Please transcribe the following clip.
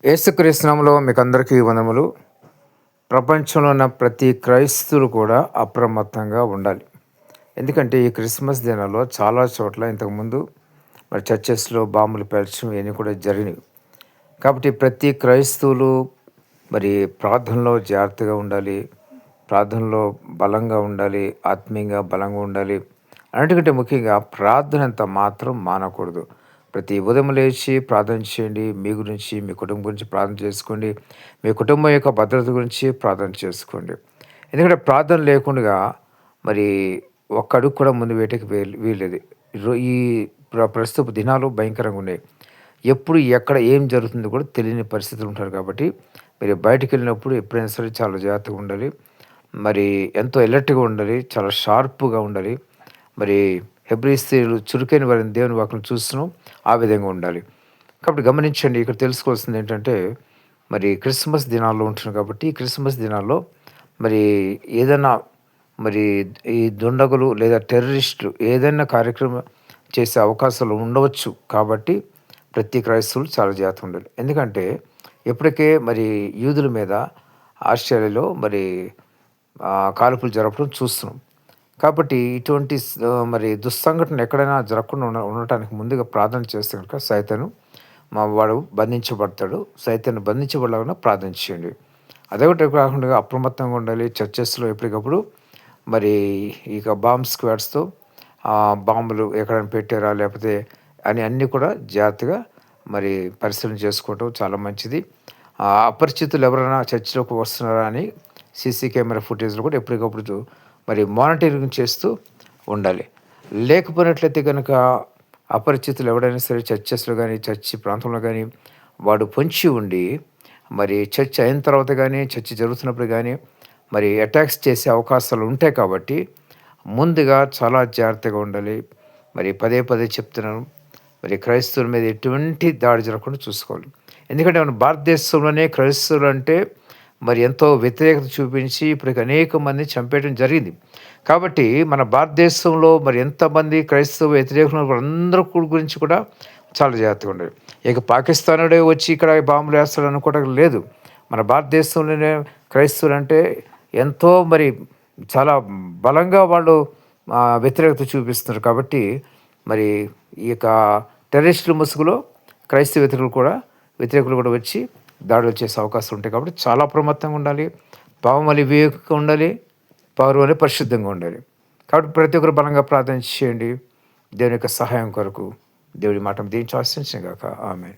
యేసుక్రీస్తు నామములో మీకందరికీ వందనములు. ప్రపంచంలో ఉన్న ప్రతి క్రైస్తవులు కూడా అప్రమత్తంగా ఉండాలి. ఎందుకంటే ఈ క్రిస్మస్ దినాల్లో చాలా చోట్ల ఇంతకుముందు చర్చెస్‌లో బాంబులు పేల్చడం ఇవన్నీ కూడా జరిగినవి. కాబట్టి ప్రతి క్రైస్తవులు మరి ప్రార్థనలో జాగ్రత్తగా ఉండాలి. ప్రార్థనలో బలంగా ఉండాలి. ఆత్మీయంగా బలంగా ఉండాలి. అన్నిటికంటే ముఖ్యంగా ప్రార్థన అంత మాత్రం మానకూడదు. ప్రతి ఉదయం లేచి ప్రార్థన చేయండి. మీ గురించి, మీ కుటుంబం గురించి ప్రార్థన చేసుకోండి. మీ కుటుంబం యొక్క భద్రత గురించి ప్రార్థన చేసుకోండి. ఎందుకంటే ప్రార్థన లేకుండగా మరి ఒక్క అడుగు కూడా ముందు వేయటానికి వీల్లేదు. ఈ ప్రస్తుత దినాలు భయంకరంగా ఉన్నాయి. ఎప్పుడు, ఎక్కడ ఏం జరుగుతుందో కూడా తెలియని పరిస్థితులు ఉంటారు కాబట్టి మీరు బయటికెళ్ళినప్పుడు ఎప్పుడైనా సరే చాలా జాగ్రత్తగా ఉండాలి. మరి ఎంతో అలర్ట్‌గా ఉండాలి. చాలా షార్ప్‌గా ఉండాలి. మరి హెబ్రీ స్త్రీలు చురుకైన వారిని దేవుని వాక్యం చూస్తున్నాం. ఆ విధంగా ఉండాలి. కాబట్టి గమనించండి, ఇక్కడ తెలుసుకోవాల్సింది ఏంటంటే మరి క్రిస్మస్ దినాల్లో ఉంటున్నాం కాబట్టి ఈ క్రిస్మస్ దినాల్లో మరి ఏదైనా మరి ఈ దుండగులు లేదా టెర్రరిస్టులు ఏదైనా కార్యక్రమం చేసే అవకాశాలు ఉండవచ్చు. కాబట్టి ప్రతి క్రైస్తవులు చాలా జాగ్రత్తగా ఉండాలి. ఎందుకంటే ఇప్పటికే మరి యూదుల మీద ఆస్ట్రేలియాలో మరి కాల్పులు జరపడం చూస్తున్నాం. కాబట్టి ఇటువంటి మరి దుస్సంఘటన ఎక్కడైనా జరగకుండా ఉండటానికి ముందుగా ప్రార్థన చేస్తే కనుక సైతాను వాడు బంధించబడతాడు. సైతాన్ని బంధించబడలాగా ప్రార్థన చేయండి. అదొకటి కాకుండా అప్రమత్తంగా ఉండాలి. చర్చెస్‌లో ఎప్పటికప్పుడు మరి ఇక బాంబ్ స్క్వాడ్స్‌తో బాంబులు ఎక్కడైనా పెట్టారా లేకపోతే అన్నీ కూడా జాగ్రత్తగా మరి పరిశీలన చేసుకోవటం చాలా మంచిది. అపరిచితులు ఎవరైనా చర్చిలోకి వస్తున్నారా అని సీసీ కెమెరా ఫుటేజ్‌లో కూడా ఎప్పటికప్పుడు మరి మానిటరింగ్ చేస్తూ ఉండాలి. లేకపోయినట్లయితే కనుక అపరిచితులు ఎవడైనా సరే చర్చెస్‌లో గానీ, చర్చి ప్రాంతంలో గానీ వాడు పొంచి ఉండి మరి చర్చ్ అయిన తర్వాత గానీ, చర్చ్ జరుగుతున్నప్పుడు గానీ మరి అటాక్స్ చేసే అవకాశాలు ఉంటాయి కాబట్టి ముందుగా చాలా జాగ్రత్తగా ఉండాలి. మరి పదే పదే చెప్తున్నాను. మరి క్రైస్తవుల మీద ఎటువంటి దాడి జరగకుండా చూసుకోవాలి. ఎందుకంటే మన భారతదేశంలోనే క్రైస్తవులు అంటే మరి ఎంతో వ్యతిరేకత చూపించి ఇప్పటికి అనేక మందిని చంపేయడం జరిగింది. కాబట్టి మన భారతదేశంలో మరి ఎంతమంది క్రైస్తవ వ్యతిరేకులు అందరూ గురించి కూడా చాలా జాగ్రత్తగా ఉండాలి. ఇక పాకిస్తానుడే వచ్చి ఇక్కడ బాంబులు వేస్తాడు అనుకోవడం లేదు. మన భారతదేశంలోనే క్రైస్తవులు అంటే ఎంతో మరి చాలా బలంగా వాళ్ళు వ్యతిరేకత చూపిస్తున్నారు. కాబట్టి మరి ఈ యొక్క టెర్రరిస్టుల ముసుగులో క్రైస్తవ వ్యతిరేకులు కూడా వచ్చి దాడులు చేసే అవకాశం ఉంటాయి. కాబట్టి చాలా అప్రమత్తంగా ఉండాలి. పాపం వలె వివేకంగా ఉండాలి. పౌరు వలె పరిశుద్ధంగా ఉండాలి. కాబట్టి ప్రతి ఒక్కరు బలంగా ప్రార్థన చేయండి. దేవుని యొక్క సహాయం కొరకు దేవుడి మాట దీవించి ఆశీర్వదించును గాక. ఆమేన్.